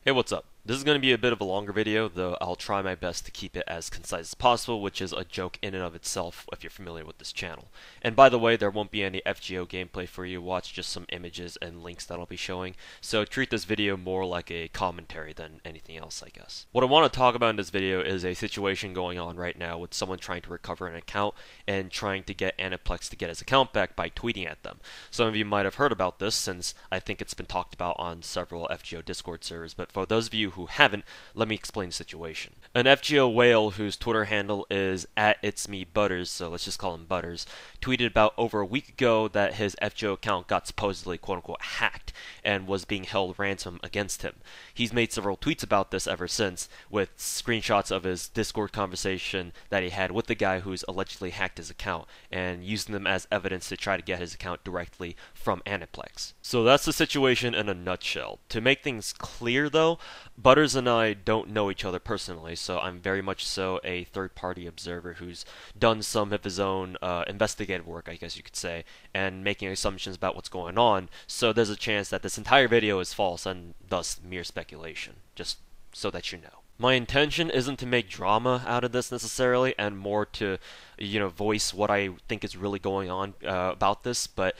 Hey, what's up? This is going to be a bit of a longer video, though I'll try my best to keep it as concise as possible, which is a joke in and of itself if you're familiar with this channel. And by the way, there won't be any FGO gameplay for you to watch, just some images and links that I'll be showing, so treat this video more like a commentary than anything else, I guess. What I want to talk about in this video is a situation going on right now with someone trying to recover an account and trying to get Aniplex to get his account back by tweeting at them. Some of you might have heard about this since I think it's been talked about on several FGO Discord servers, but for those of you who haven't, let me explain the situation. An FGO whale whose Twitter handle is @itsmebutters, so let's just call him Butters, tweeted about over a week ago that his FGO account got supposedly quote-unquote hacked and was being held ransom against him. He's made several tweets about this ever since, with screenshots of his Discord conversation that he had with the guy who's allegedly hacked his account, and using them as evidence to try to get his account directly from Aniplex. So that's the situation in a nutshell. To make things clear though, Butters and I don't know each other personally, so I'm very much so a third-party observer who's done some of his own investigative work, I guess you could say, and making assumptions about what's going on, so there's a chance that this entire video is false and thus mere speculation, just so that you know. My intention isn't to make drama out of this necessarily, and more to, voice what I think is really going on about this, but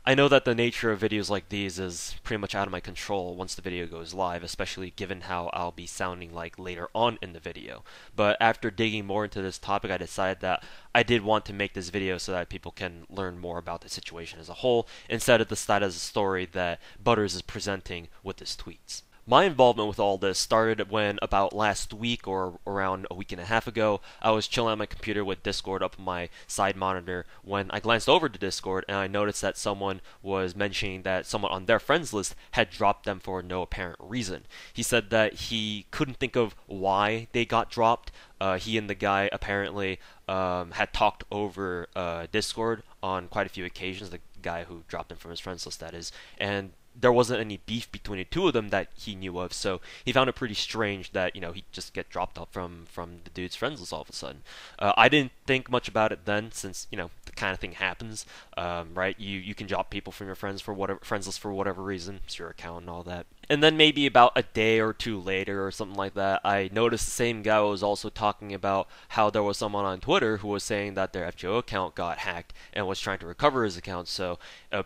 I know that the nature of videos like these is pretty much out of my control once the video goes live, especially given how I'll be sounding like later on in the video. But after digging more into this topic, I decided that I did want to make this video so that people can learn more about the situation as a whole, instead of the status of the story that Butters is presenting with his tweets. My involvement with all this started when, about last week or around a week and a half ago, I was chilling on my computer with Discord up on my side monitor when I glanced over to Discord and I noticed that someone was mentioning that someone on their friends list had dropped them for no apparent reason. He said that he couldn't think of why they got dropped. He and the guy apparently had talked over Discord on quite a few occasions, the guy who dropped him from his friends list, that is, and there wasn't any beef between the two of them that he knew of, so he found it pretty strange that, he'd just get dropped off from the dude's friends list all of a sudden. I didn't think much about it then, since, the kind of thing happens, right? You can drop people from your friends list for whatever reason, it's your account and all that. And then maybe about a day or two later or something like that, I noticed the same guy was also talking about how there was someone on Twitter who was saying that their FGO account got hacked and was trying to recover his account, so a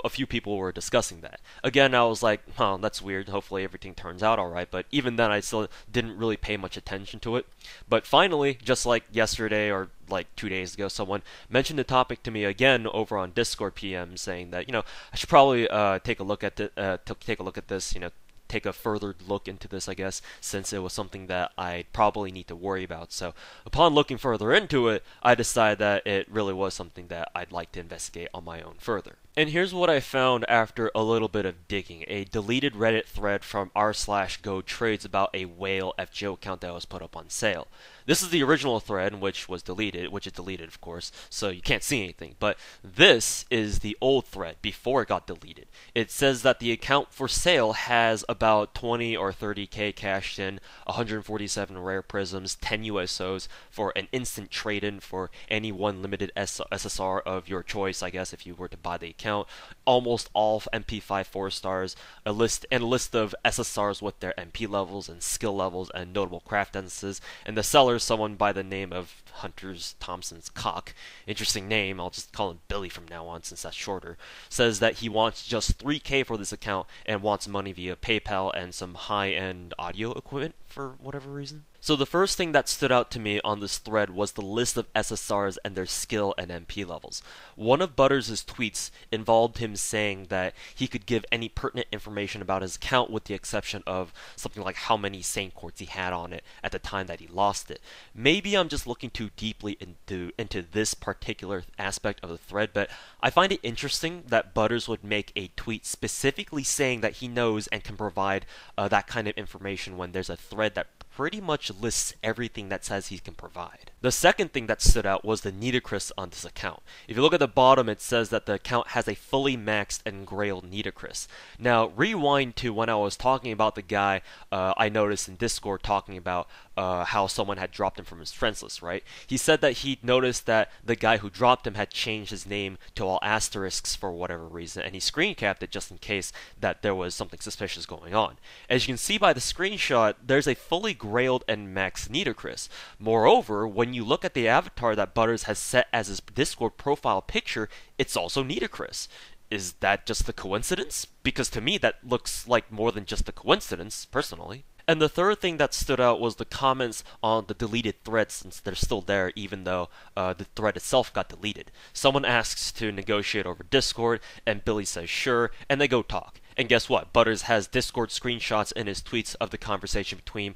few people were discussing that. Again, I was like, huh, that's weird, hopefully everything turns out alright, but even then I still didn't really pay much attention to it. But finally, just like yesterday or like 2 days ago, someone mentioned the topic to me again over on Discord PM, saying that I should probably take a look at this, take a further look into this, I guess, since it was something that I probably need to worry about. So upon looking further into it, I decided that it really was something that I'd like to investigate on my own further. And here's what I found after a little bit of digging. A deleted Reddit thread from r/go trades about a whale FGO account that was put up on sale. This is the original thread, which is deleted, of course, so you can't see anything. But this is the old thread before it got deleted. It says that the account for sale has about 20 or 30k cashed in, 147 rare prisms, 10 USOs for an instant trade-in for any one limited SSR of your choice, I guess, if you were to buy the account. Almost all MP5 4-stars, a list of SSRs with their MP levels and skill levels and notable craft instances, and the seller, someone by the name of Hunter's Thompson's Cock, interesting name, I'll just call him Billy from now on since that's shorter, says that he wants just 3k for this account and wants money via PayPal and some high-end audio equipment for whatever reason. So the first thing that stood out to me on this thread was the list of SSRs and their skill and MP levels. One of Butters' tweets involved him saying that he could give any pertinent information about his account with the exception of something like how many Saint Quartz he had on it at the time that he lost it. Maybe I'm just looking too deeply into this particular aspect of the thread, but I find it interesting that Butters would make a tweet specifically saying that he knows and can provide that kind of information when there's a thread that pretty much lists everything that says he can provide. The second thing that stood out was the nitocris on this account. If you look at the bottom, it says that the account has a fully maxed and grailed nitocris. Now, rewind to when I was talking about the guy I noticed in Discord talking about how someone had dropped him from his friends list, right? He said that he noticed that the guy who dropped him had changed his name to all asterisks for whatever reason, and he screen capped it just in case that there was something suspicious going on. As you can see by the screenshot, there's a fully grailed and maxed nitocris. Moreover, when you look at the avatar that Butters has set as his Discord profile picture, it's also nitocris. Is that just a coincidence? Because to me that looks like more than just a coincidence, personally. And the third thing that stood out was the comments on the deleted threads, since they're still there even though the thread itself got deleted. Someone asks to negotiate over Discord, and Billy says sure, and they go talk. And guess what? Butters has Discord screenshots in his tweets of the conversation between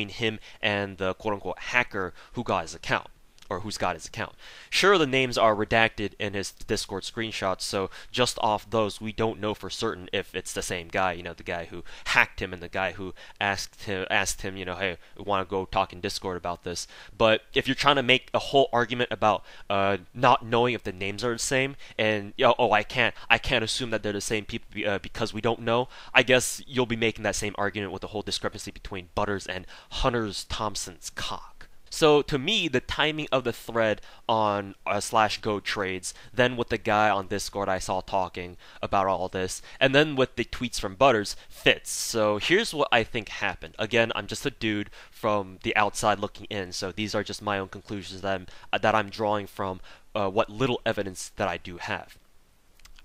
him and the quote-unquote hacker who got his account. Or who's got his account. Sure, the names are redacted in his Discord screenshots, so just off those, we don't know for certain if it's the same guy, you know, the guy who hacked him and the guy who asked him, you know, hey, we want to go talk in Discord about this. But if you're trying to make a whole argument about not knowing if the names are the same, and I can't assume that they're the same people because we don't know, I guess you'll be making that same argument with the whole discrepancy between Butters and Hunter's Thompson's cock. So to me, the timing of the thread on /go trades, then with the guy on Discord I saw talking about all this, and then with the tweets from Butters, fits. So here's what I think happened. Again, I'm just a dude from the outside looking in, so these are just my own conclusions that I'm drawing from what little evidence that I do have.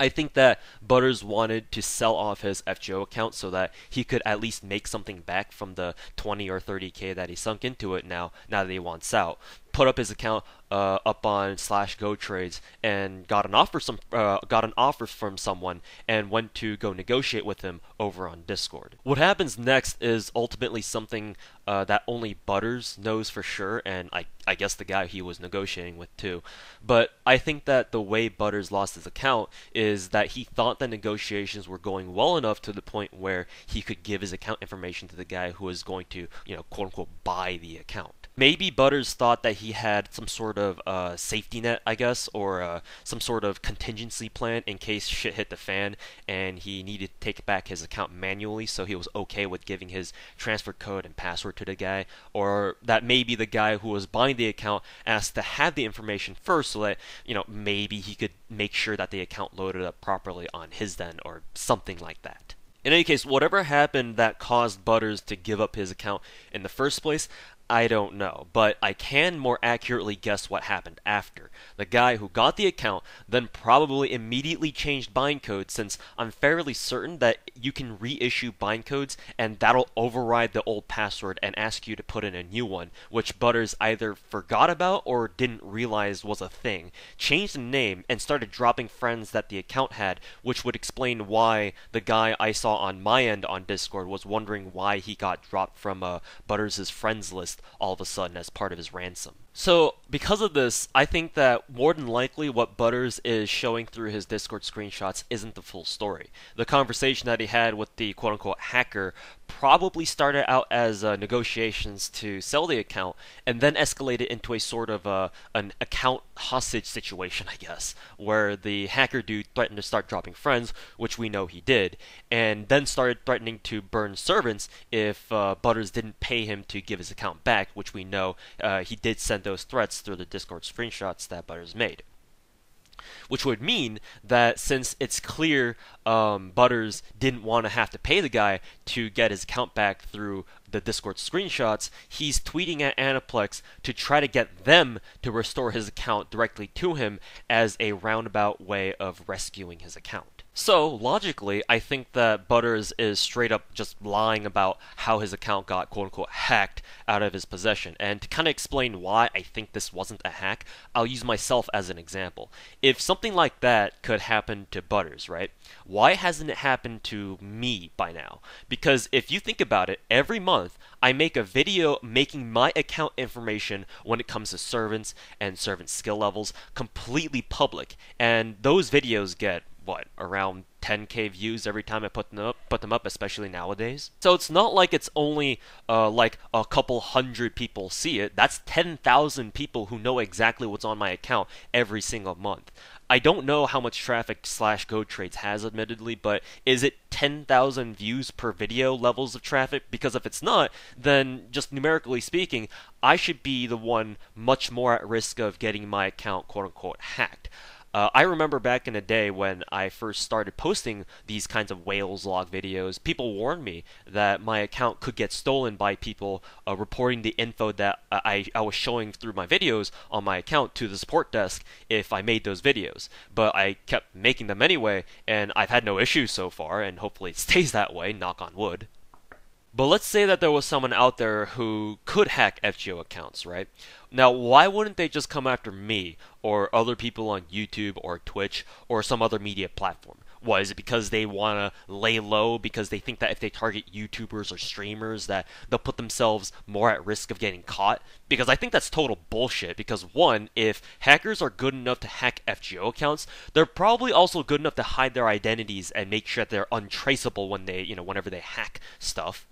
I think that Butters wanted to sell off his FGO account so that he could at least make something back from the 20 or 30k that he sunk into it now that he wants out. Put up his account up on /go trades and got an offer from someone and went to go negotiate with him over on Discord. What happens next is ultimately something that only Butters knows for sure, and I guess the guy he was negotiating with too. But I think that the way Butters lost his account is that he thought the negotiations were going well enough to the point where he could give his account information to the guy who was going to, you know, quote unquote buy the account. Maybe Butters thought that he had some sort of safety net, I guess, or some sort of contingency plan in case shit hit the fan and he needed to take back his account manually, so he was okay with giving his transfer code and password to the guy, or that maybe the guy who was buying the account asked to have the information first so that, you know, maybe he could make sure that the account loaded up properly on his end, or something like that. In any case, whatever happened that caused Butters to give up his account in the first place, I don't know, but I can more accurately guess what happened after. The guy who got the account then probably immediately changed bind codes, since I'm fairly certain that you can reissue bind codes and that'll override the old password and ask you to put in a new one, which Butters either forgot about or didn't realize was a thing, changed the name, and started dropping friends that the account had, which would explain why the guy I saw on my end on Discord was wondering why he got dropped from Butters' friends list all of a sudden as part of his ransom. So, because of this, I think that more than likely what Butters is showing through his Discord screenshots isn't the full story. The conversation that he had with the quote-unquote hacker probably started out as negotiations to sell the account, and then escalated into a sort of an account hostage situation, I guess, where the hacker dude threatened to start dropping friends, which we know he did, and then started threatening to burn servants if Butters didn't pay him to give his account back, which we know he did send those threats through the Discord screenshots that Butters made. Which would mean that since it's clear Butters didn't want to have to pay the guy to get his account back through the Discord screenshots, he's tweeting at Aniplex to try to get them to restore his account directly to him as a roundabout way of rescuing his account. So, logically, I think that Butters is straight up just lying about how his account got quote-unquote hacked out of his possession. And to kind of explain why I think this wasn't a hack, I'll use myself as an example. If something like that could happen to Butters, right? Why hasn't it happened to me by now? Because if you think about it, every month I make a video making my account information when it comes to servants and servant skill levels completely public. And those videos get what, around 10K views every time I put them up, especially nowadays. So it's not like it's only like a couple hundred people see it. That's 10,000 people who know exactly what's on my account every single month. I don't know how much traffic /Go Trades has, admittedly, but is it 10,000 views per video levels of traffic? Because if it's not, then just numerically speaking, I should be the one much more at risk of getting my account quote-unquote hacked. I remember back in the day when I first started posting these kinds of Whales log videos, people warned me that my account could get stolen by people reporting the info that I was showing through my videos on my account to the support desk if I made those videos. But I kept making them anyway, and I've had no issues so far, and hopefully it stays that way, knock on wood. But let's say that there was someone out there who could hack FGO accounts, right? Now, why wouldn't they just come after me, or other people on YouTube, or Twitch, or some other media platform? What, is it because they want to lay low, because they think that if they target YouTubers or streamers that they'll put themselves more at risk of getting caught? Because I think that's total bullshit, because one, if hackers are good enough to hack FGO accounts, they're probably also good enough to hide their identities and make sure that they're untraceable when they, whenever they hack stuff.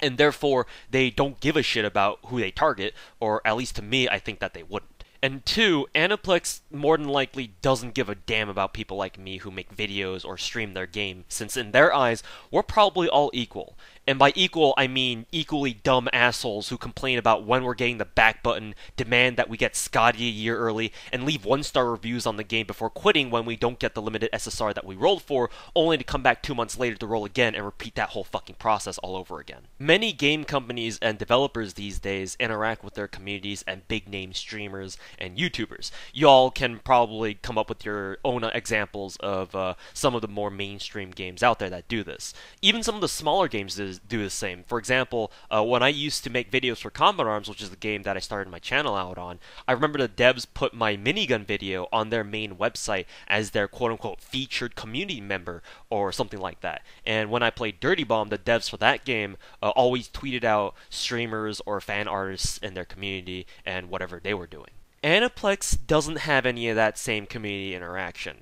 And therefore, they don't give a shit about who they target, or at least to me, I think that they wouldn't. And two, Aniplex more than likely doesn't give a damn about people like me who make videos or stream their game, since in their eyes, we're probably all equal. And by equal, I mean equally dumb assholes who complain about when we're getting the back button, demand that we get Scotty a year early, and leave 1-star reviews on the game before quitting when we don't get the limited SSR that we rolled for, only to come back 2 months later to roll again and repeat that whole fucking process all over again. Many game companies and developers these days interact with their communities and big-name streamers and YouTubers. Y'all can probably come up with your own examples of some of the more mainstream games out there that do this. Even some of the smaller games do the same. For example, when I used to make videos for Combat Arms, which is the game that I started my channel out on, I remember the devs put my minigun video on their main website as their quote-unquote featured community member or something like that. And when I played Dirty Bomb, the devs for that game always tweeted out streamers or fan artists in their community and whatever they were doing. Aniplex doesn't have any of that same community interaction.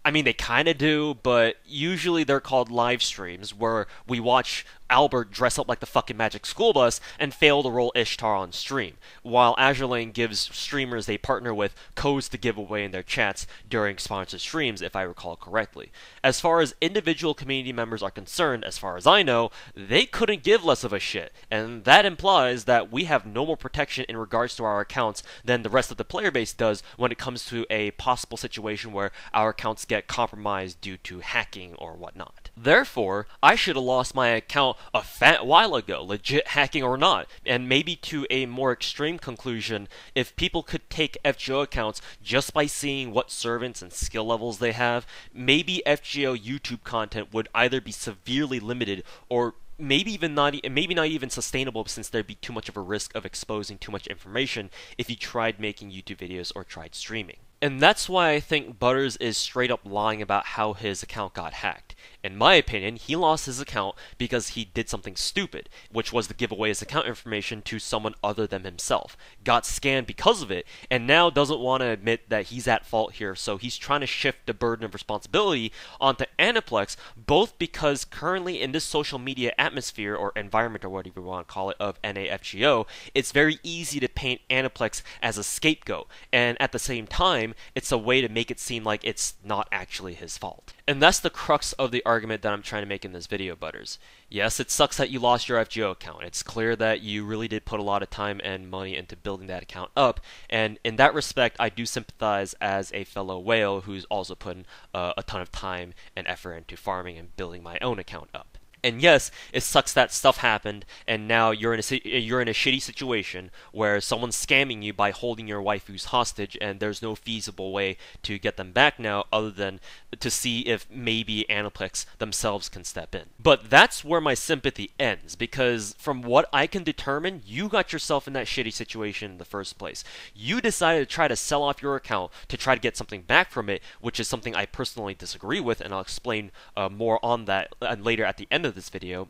I mean, they kind of do, but usually they're called live streams, where we watch Albert dress up like the fucking Magic School Bus and fail to roll Ishtar on stream, while Azure Lane gives streamers they partner with codes to give away in their chats during sponsored streams, if I recall correctly. As far as individual community members are concerned, as far as I know, they couldn't give less of a shit, and that implies that we have no more protection in regards to our accounts than the rest of the player base does when it comes to a possible situation where our accounts get compromised due to hacking or whatnot. Therefore, I should have lost my account a fat while ago, legit hacking or not, and maybe to a more extreme conclusion, if people could take FGO accounts just by seeing what servants and skill levels they have, maybe FGO YouTube content would either be severely limited or maybe not even sustainable, since there'd be too much of a risk of exposing too much information if you tried making YouTube videos or tried streaming. And that's why I think Butters is straight up lying about how his account got hacked. In my opinion, he lost his account because he did something stupid, which was to give away his account information to someone other than himself, got scanned because of it, and now doesn't want to admit that he's at fault here, so he's trying to shift the burden of responsibility onto Aniplex, both because currently in this social media atmosphere, or environment, or whatever you want to call it, of NAFGO, it's very easy to paint Aniplex as a scapegoat, and at the same time, it's a way to make it seem like it's not actually his fault. And that's the crux of the argument that I'm trying to make in this video, Butters. Yes, it sucks that you lost your FGO account. It's clear that you really did put a lot of time and money into building that account up, and in that respect, I do sympathize as a fellow whale who's also putting a ton of time and effort into farming and building my own account up. And yes, it sucks that stuff happened, and now you're in a shitty situation where someone's scamming you by holding your waifus hostage, and there's no feasible way to get them back now other than to see if maybe Aniplex themselves can step in. But that's where my sympathy ends, because from what I can determine, you got yourself in that shitty situation in the first place. You decided to try to sell off your account to try to get something back from it, which is something I personally disagree with, and I'll explain more on that later at the end of this video.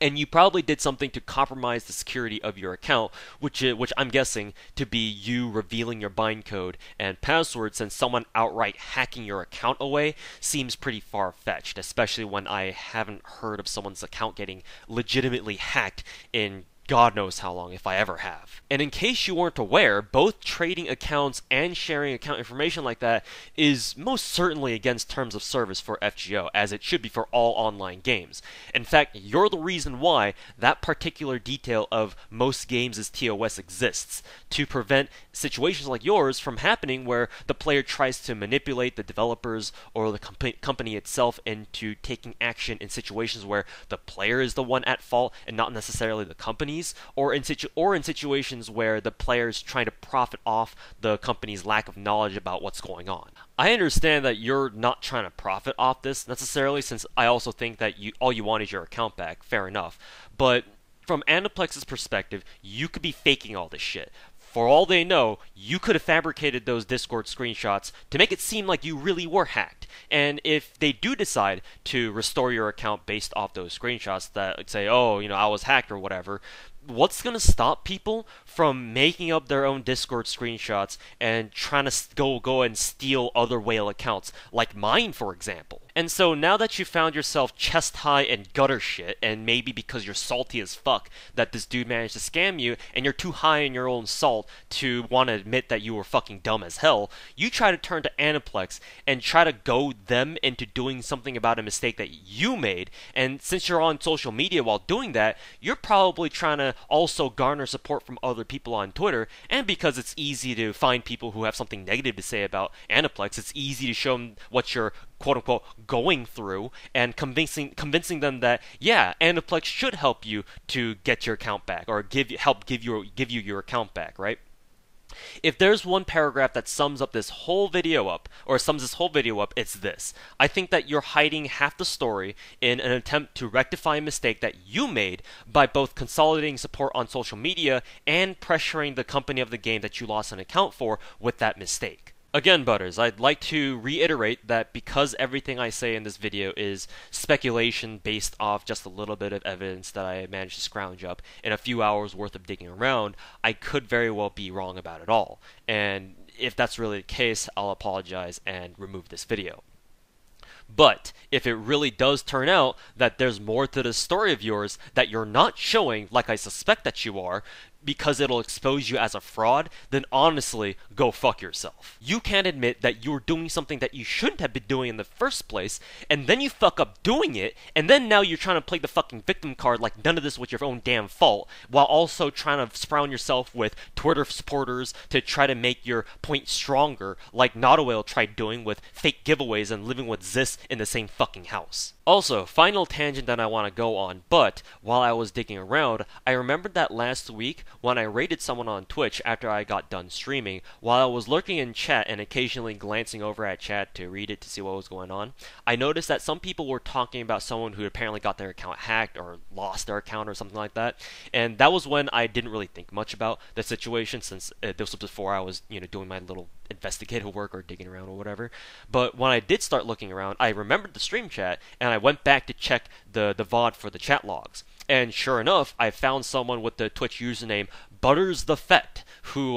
and you probably did something to compromise the security of your account, which I'm guessing to be you revealing your bind code and password, since someone outright hacking your account away seems pretty far-fetched, especially when I haven't heard of someone's account getting legitimately hacked in God knows how long, if I ever have. And in case you weren't aware, both trading accounts and sharing account information like that is most certainly against terms of service for FGO, as it should be for all online games. In fact, you're the reason why that particular detail of most games' TOS exists, to prevent situations like yours from happening where the player tries to manipulate the developers or the company itself into taking action in situations where the player is the one at fault and not necessarily the company, or in situations where the player is trying to profit off the company's lack of knowledge about what's going on. I understand that you're not trying to profit off this necessarily, since I also think that all you want is your account back. Fair enough. But from Aniplex's perspective, you could be faking all this shit. For all they know, you could have fabricated those Discord screenshots to make it seem like you really were hacked. And if they do decide to restore your account based off those screenshots that say, oh, I was hacked or whatever, what's going to stop people from making up their own Discord screenshots and trying to go and steal other whale accounts, like mine, for example? And so now that you found yourself chest high and gutter shit, and maybe because you're salty as fuck that this dude managed to scam you, and you're too high in your own salt to want to admit that you were fucking dumb as hell, you try to turn to Aniplex and try to goad them into doing something about a mistake that you made. And since you're on social media while doing that, you're probably trying to also garner support from other people on Twitter, and because it's easy to find people who have something negative to say about Aniplex, it's easy to show them what you're quote-unquote going through, and convincing them that, yeah, Aniplex should help you to get your account back, or help give you your account back, right? If there's one paragraph that sums this whole video up, it's this. I think that you're hiding half the story in an attempt to rectify a mistake that you made by both consolidating support on social media and pressuring the company of the game that you lost an account for with that mistake. Again, Butters, I'd like to reiterate that because everything I say in this video is speculation based off just a little bit of evidence that I managed to scrounge up in a few hours worth of digging around, I could very well be wrong about it all. And if that's really the case, I'll apologize and remove this video. But if it really does turn out that there's more to this story of yours that you're not showing like I suspect that you are, because it'll expose you as a fraud, then honestly, go fuck yourself. You can't admit that you were doing something that you shouldn't have been doing in the first place, and then you fuck up doing it, and then now you're trying to play the fucking victim card like none of this was your own damn fault, while also trying to surround yourself with Twitter supporters to try to make your point stronger, like Notawale tried doing with fake giveaways and living with Zis in the same fucking house. Also, final tangent that I want to go on, but while I was digging around, I remembered that last week when I raided someone on Twitch after I got done streaming, while I was lurking in chat and occasionally glancing over at chat to read it to see what was going on, I noticed that some people were talking about someone who apparently got their account hacked or lost their account or something like that, and that was when I didn't really think much about the situation, since this was before I was, doing my little investigative work or digging around or whatever. But when I did start looking around, I remembered the stream chat, and I went back to check the VOD for the chat logs. And sure enough, I found someone with the Twitch username Butters the Fet, who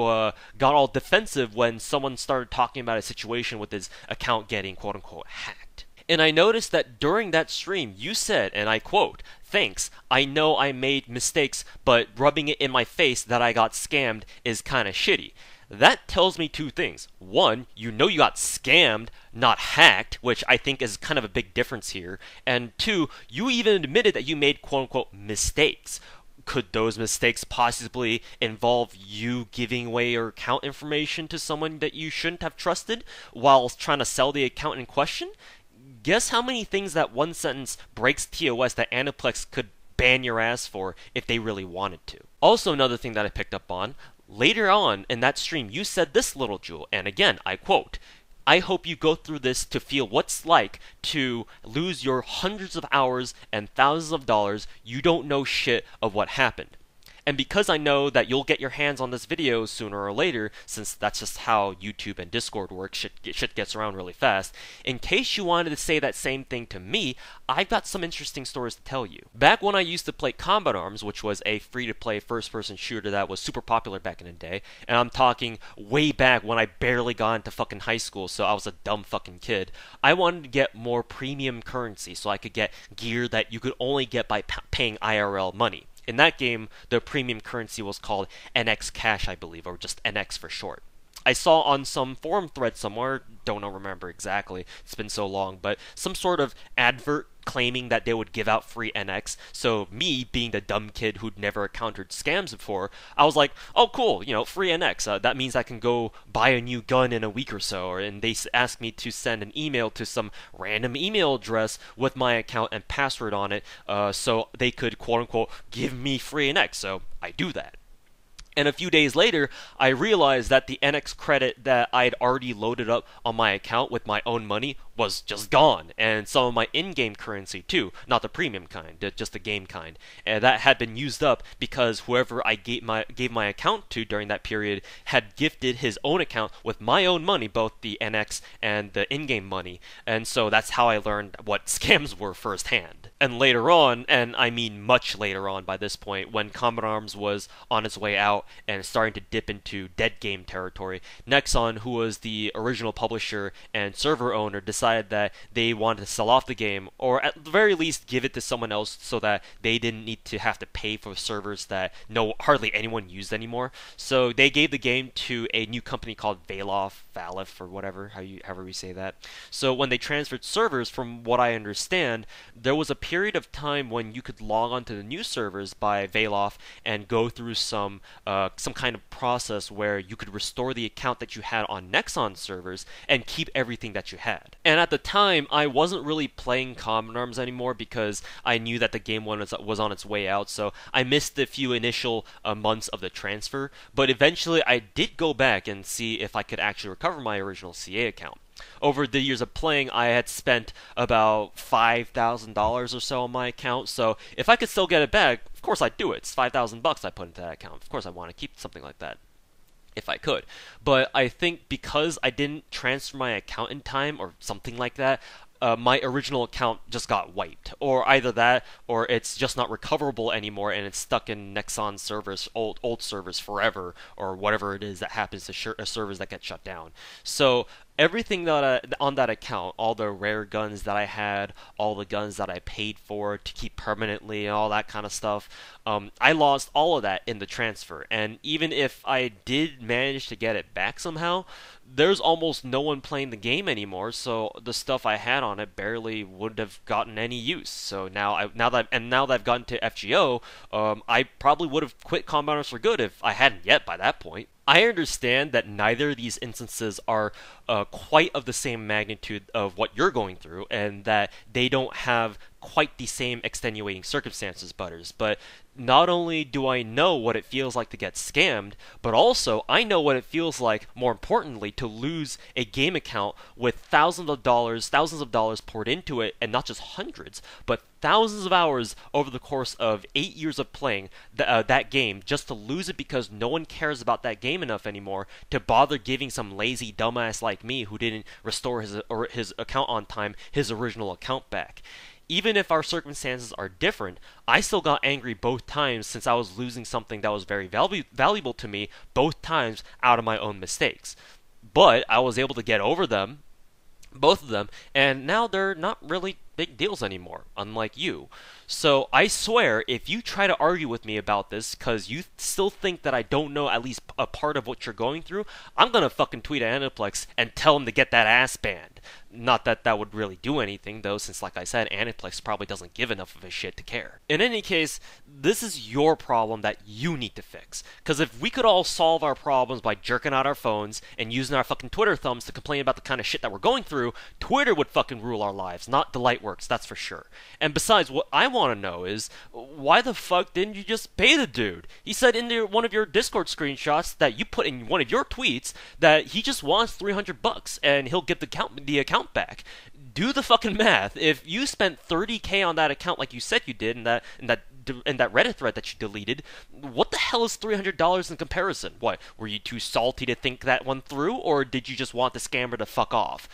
got all defensive when someone started talking about a situation with his account getting quote-unquote hacked. And I noticed that during that stream, you said, and I quote, "Thanks, I know I made mistakes, but rubbing it in my face that I got scammed is kinda shitty." That tells me two things. One, you got scammed, not hacked, which I think is kind of a big difference here. And two, you even admitted that you made quote-unquote mistakes. Could those mistakes possibly involve you giving away your account information to someone that you shouldn't have trusted while trying to sell the account in question? Guess how many things that one sentence breaks TOS that Aniplex could ban your ass for if they really wanted to. Also, another thing that I picked up on, later on in that stream, you said this little jewel, and again, I quote, "I hope you go through this to feel what's like to lose your hundreds of hours and thousands of dollars. You don't know shit of what happened." And because I know that you'll get your hands on this video sooner or later, since that's just how YouTube and Discord work, shit gets around really fast, in case you wanted to say that same thing to me, I've got some interesting stories to tell you. Back when I used to play Combat Arms, which was a free-to-play first-person shooter that was super popular back in the day, and I'm talking way back when I barely got into fucking high school, so I was a dumb fucking kid, I wanted to get more premium currency so I could get gear that you could only get by paying IRL money. In that game, the premium currency was called NX Cash, I believe, or just NX for short. I saw on some forum thread somewhere, don't remember exactly, it's been so long, but some sort of advert claiming that they would give out free NX. So me, being the dumb kid who'd never encountered scams before, I was like, oh cool, free NX. That means I can go buy a new gun in a week or so. And they asked me to send an email to some random email address with my account and password on it, so they could quote unquote give me free NX. So I do that. And a few days later, I realized that the NX credit that I'd already loaded up on my account with my own money was just gone, and some of my in-game currency too, not the premium kind, just the game kind, and that had been used up because whoever I gave my account to during that period had gifted his own account with my own money, both the NX and the in-game money, and so that's how I learned what scams were firsthand. And later on, and I mean much later on by this point, when Combat Arms was on its way out and starting to dip into dead game territory, Nexon, who was the original publisher and server owner, decided that they wanted to sell off the game, or at the very least give it to someone else so that they didn't need to have to pay for servers that hardly anyone used anymore. So they gave the game to a new company called Valif, or whatever, however we say that. So when they transferred servers, from what I understand, there was a period of time when you could log on to the new servers by Valif and go through some kind of process where you could restore the account that you had on Nexon servers and keep everything that you had. And at the time, I wasn't really playing Combat Arms anymore because I knew that the game was on its way out, so I missed the few initial months of the transfer, but eventually I did go back and see if I could actually recover my original CA account. Over the years of playing, I had spent about $5,000 or so on my account, so if I could still get it back, of course I'd do it. It's $5,000 I put into that account. Of course I want to keep something like that, if I could. But I think because I didn't transfer my account in time, or something like that, my original account just got wiped, or either that, or it's just not recoverable anymore, and it's stuck in Nexon servers, old servers forever, or whatever it is that happens to servers that get shut down. So everything that on that account, all the rare guns that I had, all the guns that I paid for to keep permanently, and all that kind of stuff, I lost all of that in the transfer. And even if I did manage to get it back somehow, there's almost no one playing the game anymore, so the stuff I had on it barely would have gotten any use. So now that I've gotten to FGO, I probably would have quit Combat Arms for good if I hadn't yet by that point. I understand that neither of these instances are quite of the same magnitude of what you're going through, and that they don't have quite the same extenuating circumstances, Butters, but not only do I know what it feels like to get scammed, but also I know what it feels like, more importantly, to lose a game account with thousands of dollars poured into it, and not just hundreds, but thousands of hours over the course of 8 years of playing that game, just to lose it because no one cares about that game enough anymore to bother giving some lazy dumbass like me who didn't restore his account on time his original account back. Even if our circumstances are different, I still got angry both times, since I was losing something that was very valuable to me both times out of my own mistakes. But I was able to get over them, both of them, and now they're not really big deals anymore, unlike you. So I swear, if you try to argue with me about this because you still think that I don't know at least a part of what you're going through, I'm gonna fucking tweet at Aniplex and tell him to get that ass banned. Not that that would really do anything, though, since, like I said, Aniplex probably doesn't give enough of a shit to care. In any case, this is your problem that you need to fix. Because if we could all solve our problems by jerking out our phones and using our fucking Twitter thumbs to complain about the kind of shit that we're going through, Twitter would fucking rule our lives, not Delightworks, that's for sure. And besides, what I want to know is, why the fuck didn't you just pay the dude? He said in one of your Discord screenshots that you put in one of your tweets that he just wants $300 and he'll get the account back. Do the fucking math. If you spent $30K on that account like you said you did, and that in that Reddit thread that you deleted, what the hell is $300 in comparison? What, were you too salty to think that one through, or did you just want the scammer to fuck off?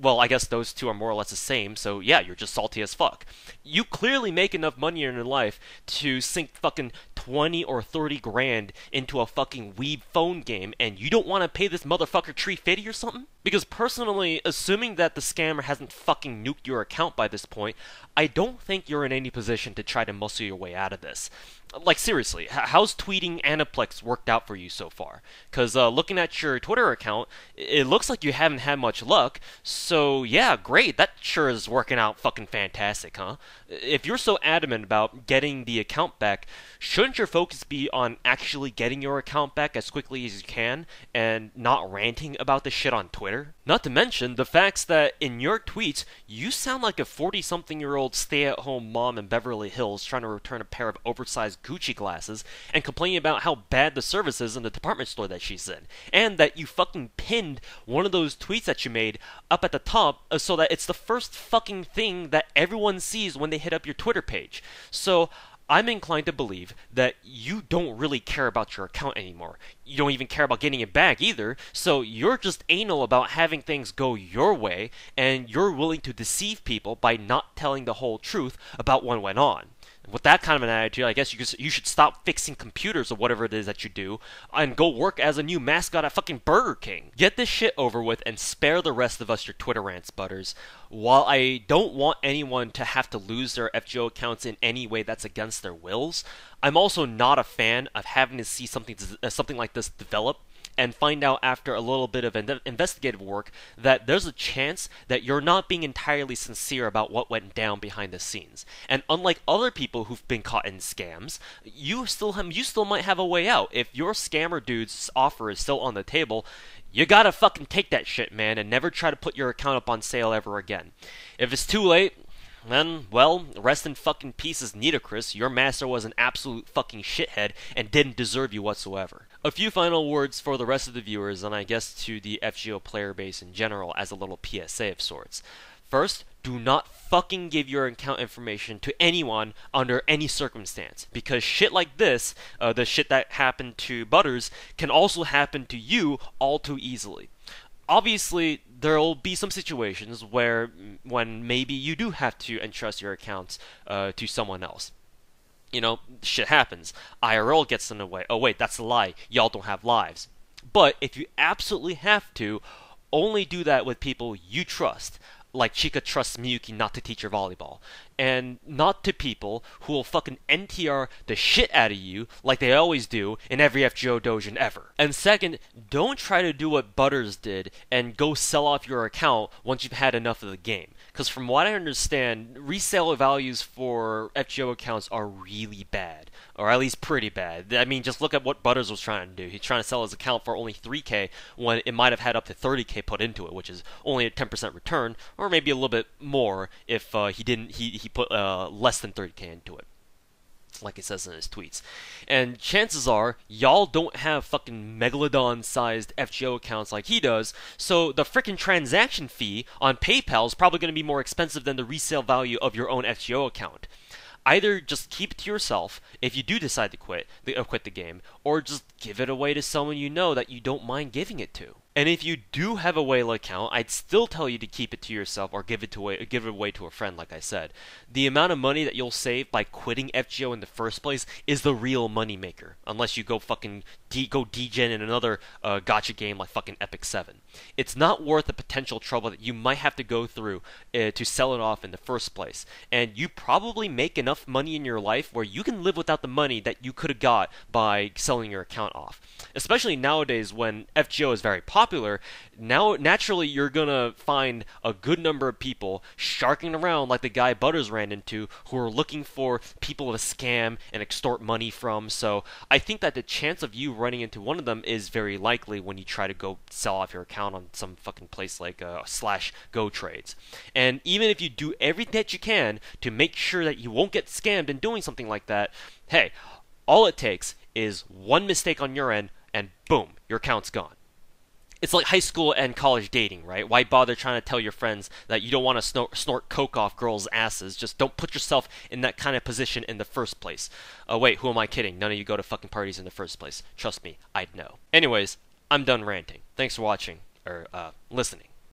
Well, I guess those two are more or less the same, so yeah, you're just salty as fuck. You clearly make enough money in your life to sink fucking 20 or 30 grand into a fucking weeb phone game, and you don't want to pay this motherfucker $350 or something? Because personally, assuming that the scammer hasn't fucking nuked your account by this point, I don't think you're in any position to try to muscle your way out of this. Like, seriously, how's tweeting Aniplex worked out for you so far? Because looking at your Twitter account, it looks like you haven't had much luck, so yeah, great, that sure is working out fucking fantastic, huh? If you're so adamant about getting the account back, shouldn't your focus be on actually getting your account back as quickly as you can, and not ranting about this shit on Twitter? Not to mention the facts that in your tweets, you sound like a 40-something-year-old stay-at-home mom in Beverly Hills trying to return a pair of oversized Gucci glasses and complaining about how bad the service is in the department store that she's in, and that you fucking pinned one of those tweets that you made up at the top so that it's the first fucking thing that everyone sees when they hit up your Twitter page. So I'm inclined to believe that you don't really care about your account anymore. You don't even care about getting it back either, so you're just anal about having things go your way, and you're willing to deceive people by not telling the whole truth about what went on. With that kind of an attitude, I guess you should stop fixing computers or whatever it is that you do, and go work as a new mascot at fucking Burger King. Get this shit over with and spare the rest of us your Twitter rants, Butters. While I don't want anyone to have to lose their FGO accounts in any way that's against their wills, I'm also not a fan of having to see something like this develop and find out after a little bit of investigative work that there's a chance that you're not being entirely sincere about what went down behind the scenes. And unlike other people who've been caught in scams, you still might have a way out. If your scammer dude's offer is still on the table, you gotta fucking take that shit, man, and never try to put your account up on sale ever again. If it's too late, then, well, rest in fucking pieces, Nitocris. Your master was an absolute fucking shithead and didn't deserve you whatsoever. A few final words for the rest of the viewers, and I guess to the FGO player base in general as a little PSA of sorts. First, do not fucking give your account information to anyone under any circumstance, because shit like this, the shit that happened to Butters, can also happen to you all too easily. Obviously, there'll be some situations when maybe you do have to entrust your accounts to someone else. You know, shit happens. IRL gets in the way. Oh wait, that's a lie. Y'all don't have lives. But if you absolutely have to, only do that with people you trust. Like Chika trusts Miyuki not to teach her volleyball. And not to people who will fucking NTR the shit out of you like they always do in every FGO doujin ever. And second, don't try to do what Butters did and go sell off your account once you've had enough of the game. Because from what I understand, resale values for FGO accounts are really bad. Or at least pretty bad. I mean, just look at what Butters was trying to do. He's trying to sell his account for only 3K when it might have had up to 30K put into it, which is only a 10% return, or maybe a little bit more if he put less than 30K into it, like it says in his tweets. And chances are, y'all don't have fucking Megalodon-sized FGO accounts like he does, so the frickin' transaction fee on PayPal is probably going to be more expensive than the resale value of your own FGO account. Either just keep it to yourself if you do decide to quit the game, or just give it away to someone you know that you don't mind giving it to. And if you do have a whale account, I'd still tell you to keep it to yourself or give it away to a friend, like I said. The amount of money that you'll save by quitting FGO in the first place is the real money maker, unless you go fucking go degen in another gacha game like fucking Epic 7. It's not worth the potential trouble that you might have to go through to sell it off in the first place. And you probably make enough money in your life where you can live without the money that you could have got by selling your account off. Especially nowadays when FGO is very popular, now naturally you're gonna find a good number of people sharking around like the guy Butters ran into, who are looking for people to scam and extort money from. So I think that the chance of you running into one of them is very likely when you try to go sell off your account on some fucking place like /Go Trades. And even if you do everything that you can to make sure that you won't get scammed in doing something like that, hey, all it takes is one mistake on your end and boom, your account's gone. It's like high school and college dating, right? Why bother trying to tell your friends that you don't want to snort coke off girls' asses? Just don't put yourself in that kind of position in the first place. Oh, wait, who am I kidding? None of you go to fucking parties in the first place. Trust me, I'd know. Anyways, I'm done ranting. Thanks for watching, or listening.